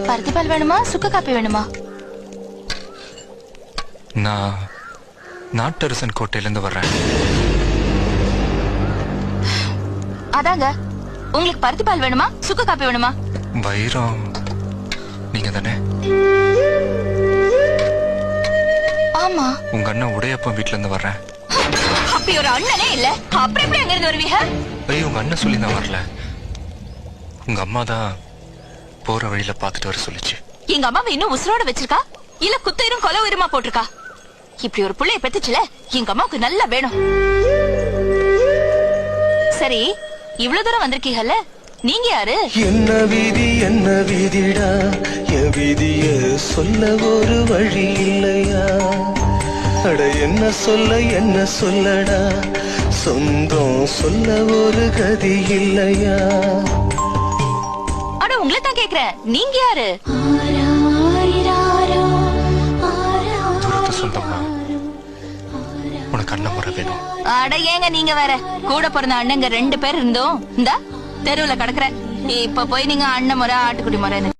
பருத்தி பால் வேணுமா சுக்கு காப்பி வேணுமா? நான் நாட்டரசன் கோட்டையில இருந்து வர்றேன். அதாங்க, உங்களுக்கு பருத்தி பால் வேணுமா சுக்கு காப்பி வேணுமா? வைரம் நீங்க தானே? ஆமா. உங்க அண்ணன் உடையப்பன் வீட்டுல இருந்து வர்றேன். அப்படி ஒரு அண்ணனே இல்ல, அப்புறம் எப்படி அங்க இருந்து வருவீங்க? ஐயோ, உங்க அண்ணன் சொல்லி தான் வரல. உங்க அம்மா தான் போற வழியில பாத்துட்டு வர சொல்லிச்சு. எங்க அம்மாவை இன்னும் உசுரோட வச்சிருக்கா இல்ல குத்தயிரும் கொலை உயிரமா போட்டிருக்கா? இப்படி ஒரு புள்ளைய பெத்துச்சுல, எங்க அம்மாவுக்கு நல்லா வேணும். சரி, இவ்வளவு தூரம் வந்திருக்கீங்கல்ல, நீங்க யாரு? என்ன வீதி என்ன வீதிடா, என் வீதிய சொல்ல ஒரு வழி இல்லையா? அட என்ன சொல்லடா, சொந்தம் சொல்ல ஒரு கதி இல்லையா? அட உங்களை தான் கேக்குறேன், நீங்க யாரு? தூரத்து சொந்தமா உனக்கு அண்ணன் முறை வேணும். அட ஏங்க நீங்க வேற, கூட பிறந்த அண்ணங்க 2 பேர் இருந்தோம் இந்த தெருவுல கிடக்குற. இப்ப போய் நீங்க அண்ணன் முறை ஆட்டுக்குடி முறைன்னு